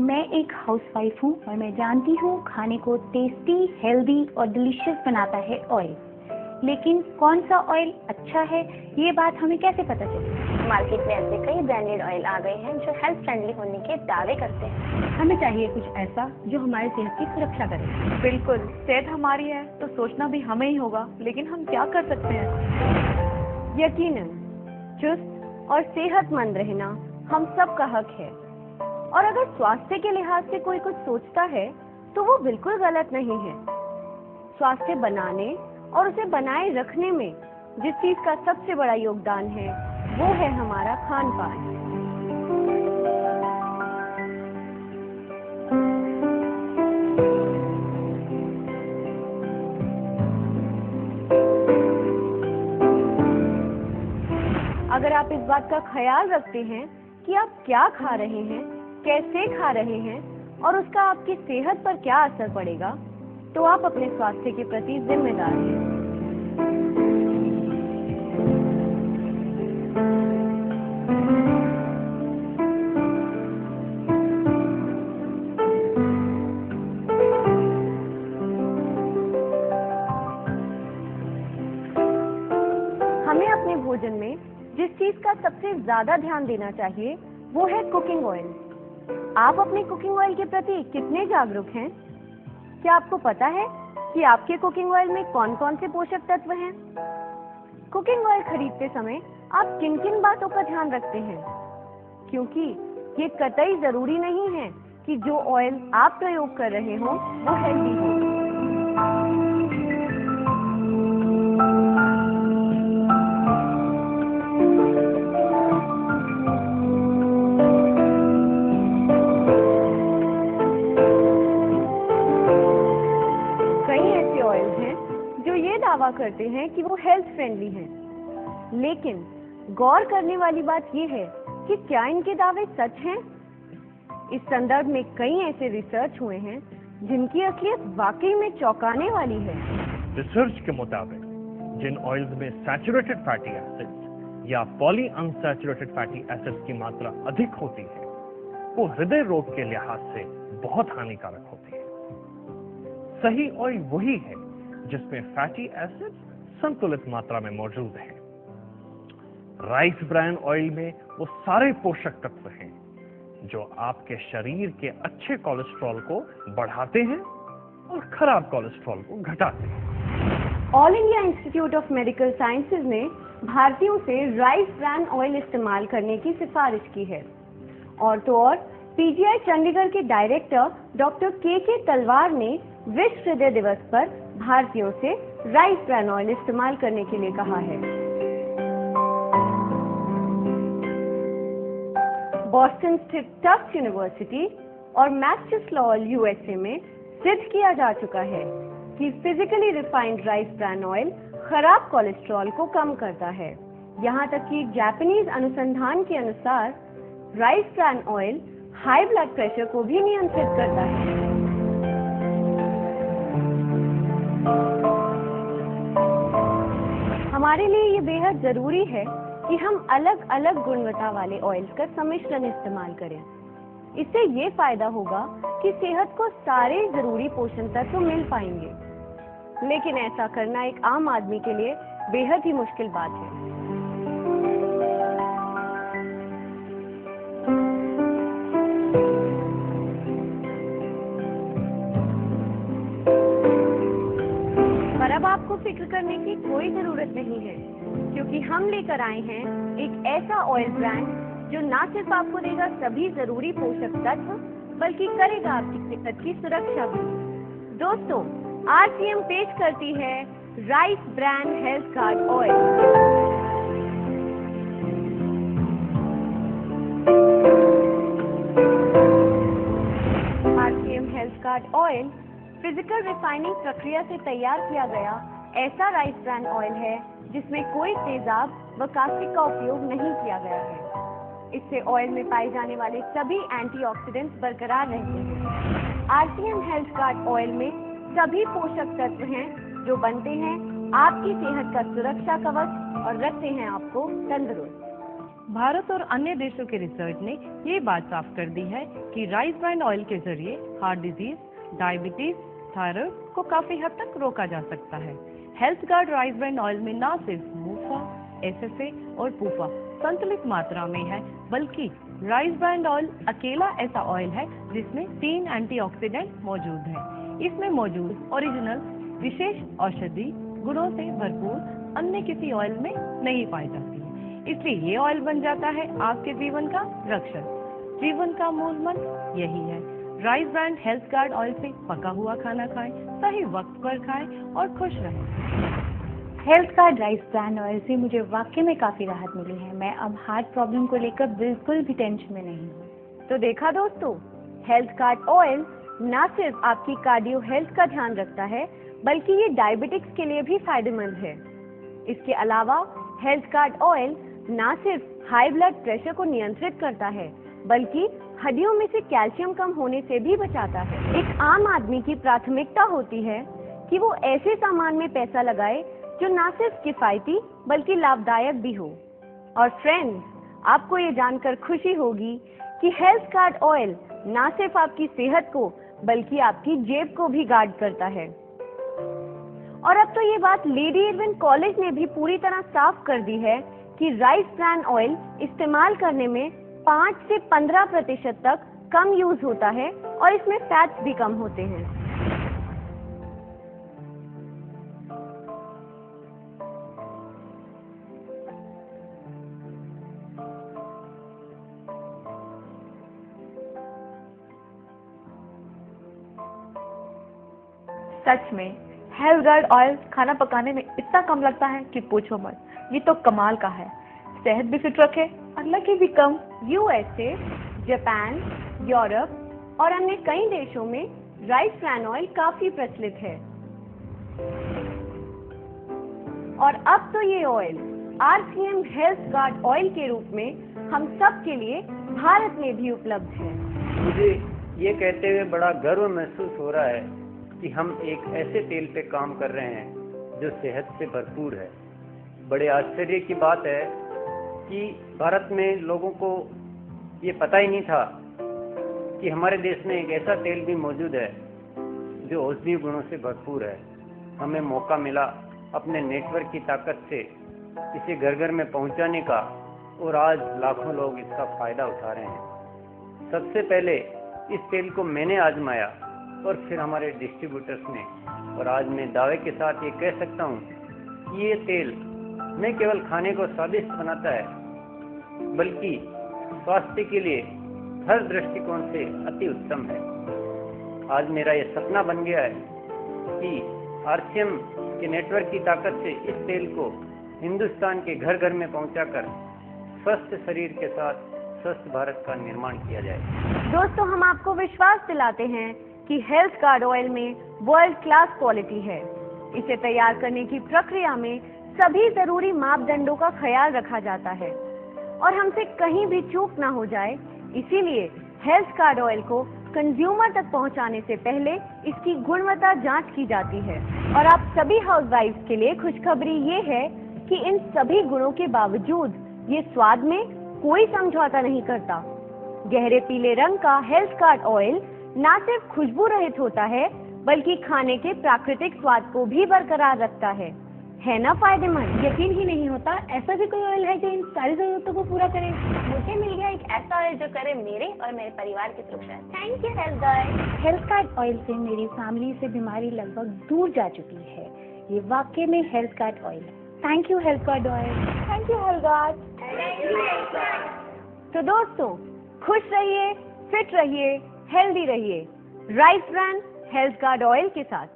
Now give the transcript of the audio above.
मैं एक हाउसवाइफ हूँ और मैं जानती हूँ खाने को टेस्टी, हेल्दी और डिलीशियस बनाता है ऑयल। लेकिन कौन सा ऑयल अच्छा है, ये बात हमें कैसे पता चले? मार्केट में ऐसे कई ब्रांडेड ऑयल आ गए हैं जो हेल्थ फ्रेंडली होने के दावे करते हैं। हमें चाहिए कुछ ऐसा जो हमारी सेहत की सुरक्षा करे। बिल्कुल, सेहत हमारी है तो सोचना भी हमें ही होगा, लेकिन हम क्या कर सकते हैं? यकीनन चुस्त और सेहतमंद रहना हम सब का हक है, और अगर स्वास्थ्य के लिहाज से कोई कुछ सोचता है तो वो बिल्कुल गलत नहीं है। स्वास्थ्य बनाने और उसे बनाए रखने में जिस चीज का सबसे बड़ा योगदान है वो है हमारा खान पान। अगर आप इस बात का ख्याल रखते हैं कि आप क्या खा रहे हैं, कैसे खा रहे हैं और उसका आपकी सेहत पर क्या असर पड़ेगा, तो आप अपने स्वास्थ्य के प्रति जिम्मेदार हैं। हमें अपने भोजन में जिस चीज का सबसे ज्यादा ध्यान देना चाहिए वो है कुकिंग ऑयल। आप अपने कुकिंग ऑयल के प्रति कितने जागरूक हैं? क्या आपको पता है कि आपके कुकिंग ऑयल में कौन कौन से पोषक तत्व हैं? कुकिंग ऑयल खरीदते समय आप किन किन बातों का ध्यान रखते हैं? क्योंकि ये कतई जरूरी नहीं है कि जो ऑयल आप प्रयोग कर रहे हो वो हेल्दी हो। दावा करते हैं कि वो हेल्थ फ्रेंडली हैं, लेकिन गौर करने वाली बात ये है कि क्या इनके दावे सच हैं? इस संदर्भ में कई ऐसे रिसर्च हुए हैं जिनकी असलियत वाकई में चौंकाने वाली है। रिसर्च के मुताबिक जिन ऑयल्स में सैचुरेटेड फैटी एसिड्स या पॉली अनसैचुरेटेड फैटी एसिड्स की मात्रा अधिक होती है वो हृदय रोग के लिहाज से बहुत हानिकारक होती है। सही ऑयल वही है जिसमें फैटी एसिड्स संतुलित मात्रा में मौजूद हैं। राइस ब्रान ऑयल में वो सारे पोषक तत्व हैं जो आपके शरीर के अच्छे कोलेस्ट्रॉल को बढ़ाते हैं और खराब कोलेस्ट्रॉल को घटाते हैं। All India institute of medical sciences ने भारतीयों से राइस ब्रान ऑयल इस्तेमाल करने की सिफारिश की है। और तो और पीजीआई चंडीगढ़ के डायरेक्टर डॉक्टर के तलवार ने विश्व हृदय दिवस पर भारतीयों से राइस ब्रान ऑयल इस्तेमाल करने के लिए कहा है। बॉस्टन स्थित टफ्ट यूनिवर्सिटी और मैसेच्यूसेट्स यूएसए में सिद्ध किया जा चुका है कि physically refined rice bran oil खराब कोलेस्ट्रॉल को कम करता है। यहाँ तक कि जापानीज अनुसंधान के अनुसार rice bran oil high blood pressure को भी नियंत्रित करता है। हमारे लिए ये बेहद जरूरी है कि हम अलग अलग गुणवत्ता वाले ऑयल्स का सम्मिश्रण इस्तेमाल करें। इससे ये फायदा होगा कि सेहत को सारे जरूरी पोषण तत्व मिल पाएंगे, लेकिन ऐसा करना एक आम आदमी के लिए बेहद ही मुश्किल बात है। पर अब आपको फिक्र करने की कोई जरूरत नहीं है, क्योंकि हम लेकर आए हैं एक ऐसा ऑयल ब्रांड जो ना सिर्फ आपको देगा सभी जरूरी पोषक तत्व, बल्कि करेगा आपकी सेहत की सुरक्षा भी। दोस्तों, आरसीएम पेश करती है rice bran health card oil. RCM health card oil physical refining प्रक्रिया से तैयार किया गया ऐसा राइस ब्रान ऑयल है जिसमें कोई तेजाब व कास्टिक का उपयोग नहीं किया गया है। इससे ऑयल में पाए जाने वाले सभी एंटीऑक्सीडेंट्स बरकरार रहते हैं। आरसीएम हेल्थ कार्ड ऑयल में सभी पोषक तत्व हैं जो बनते हैं आपकी सेहत का सुरक्षा कवच और रखते हैं आपको तंदुरुस्त। भारत और अन्य देशों के रिसर्च ने ये बात साफ कर दी है कि राइस ब्रांड ऑयल के जरिए हार्ट डिजीज, डायबिटीज, थायराइड को काफी हद तक रोका जा सकता है। Health guard rice brand oil में न सिर्फ मूफा, एसएफए और पूफा संतुलित मात्रा में है, बल्कि राइस ब्रांड ऑयल अकेला ऐसा ऑयल है जिसमें 3 एंटीऑक्सीडेंट मौजूद है। इसमें मौजूद ओरिजिनल विशेष औषधि गुणों से भरपूर अन्य किसी ऑयल में नहीं पाई जाती है, इसलिए ये ऑयल बन जाता है आपके जीवन का रक्षक। जीवन का मूल मंत्र यही है, rice brand health guard oil से पका हुआ खाना खाएं, सही वक्त पर खाएं और खुश रहें। Health guard rice brand oil से मुझे वाकई में काफ़ी राहत मिली है। मैं अब हार्ट प्रॉब्लम को लेकर बिल्कुल भी टेंशन में नहीं हूँ। तो देखा दोस्तों, हेल्थ गार्ड ऑयल न सिर्फ आपकी कार्डियो हेल्थ का ध्यान रखता है, बल्कि ये डायबिटिक्स के लिए भी फायदेमंद है। इसके अलावा हेल्थ गार्ड ऑयल न सिर्फ हाई ब्लड प्रेशर को नियंत्रित करता है, बल्कि हड्डियों में से कैल्शियम कम होने से भी बचाता है। एक आम आदमी की प्राथमिकता होती है कि वो ऐसे सामान में पैसा लगाए जो न सिर्फ किफायती बल्कि लाभदायक भी हो। और फ्रेंड्स, आपको ये जानकर खुशी होगी कि हेल्थ गार्ड ऑयल न सिर्फ आपकी सेहत को बल्कि आपकी जेब को भी गार्ड करता है। और अब तो ये बात लेडी इरविन कॉलेज ने भी पूरी तरह साफ कर दी है कि राइस ब्रांड ऑयल इस्तेमाल करने में 5 से 15% तक कम यूज होता है और इसमें फैट्स भी कम होते हैं। सच में हेल्थ गार्ड ऑयल खाना पकाने में इतना कम लगता है कि पूछो मत। ये तो कमाल का है, सेहत भी फिट रखे और लगे भी कम। यूएसए, जापान, यूरोप और अन्य कई देशों में राइस ब्रांड ऑयल काफी प्रचलित है। और अब तो ये oil RCM health guard oil के रूप में हम सब के लिए भारत में भी उपलब्ध है। मुझे ये कहते हुए बड़ा गर्व महसूस हो रहा है कि हम एक ऐसे तेल पे काम कर रहे हैं जो सेहत से भरपूर है। बड़े आश्चर्य की बात है कि भारत में लोगों को ये पता ही नहीं था कि हमारे देश में एक ऐसा तेल भी मौजूद है जो औषधीय गुणों से भरपूर है। हमें मौका मिला अपने नेटवर्क की ताकत से इसे घर घर में पहुंचाने का, और आज लाखों लोग इसका फायदा उठा रहे हैं। सबसे पहले इस तेल को मैंने आजमाया और फिर हमारे डिस्ट्रीब्यूटर्स ने, और आज मैं दावे के साथ ये कह सकता हूँ कि ये तेल न केवल खाने को स्वादिष्ट बनाता है, बल्कि स्वास्थ्य के लिए हर दृष्टिकोण से अति उत्तम है। आज मेरा ये सपना बन गया है कि RCM के नेटवर्क की ताकत से इस तेल को हिंदुस्तान के घर घर में पहुंचाकर स्वस्थ शरीर के साथ स्वस्थ भारत का निर्माण किया जाए। दोस्तों, हम आपको विश्वास दिलाते हैं कि हेल्थ गार्ड ऑयल में वर्ल्ड क्लास क्वालिटी है। इसे तैयार करने की प्रक्रिया में सभी जरूरी मापदंडों का ख्याल रखा जाता है और हमसे कहीं भी चूक ना हो जाए, इसीलिए हेल्थ गार्ड ऑयल को कंज्यूमर तक पहुंचाने से पहले इसकी गुणवत्ता जांच की जाती है। और आप सभी हाउसवाइफ्स के लिए खुशखबरी ये है कि इन सभी गुणों के बावजूद ये स्वाद में कोई समझौता नहीं करता। गहरे पीले रंग का हेल्थ गार्ड ऑयल न सिर्फ खुशबू रहित होता है, बल्कि खाने के प्राकृतिक स्वाद को भी बरकरार रखता है ना फायदेमंद? यकीन ही नहीं होता ऐसा भी कोई ऑयल है जो इन सारी जरूरतों को पूरा करे। मुझे मिल गया एक ऐसा ऑयल जो करे मेरे और मेरे परिवार की सुरक्षा। Thank you health guard. Health guard oil से मेरी फैमिली से बीमारी लगभग दूर जा चुकी है। ये वाकई में हेल्थ गार्ड ऑयल है। Thank you health guard oil. Thank you health guard. तो दोस्तों, खुश रहिए, फिट रहिए, हेल्दी रहिए rice brand health guard oil के साथ।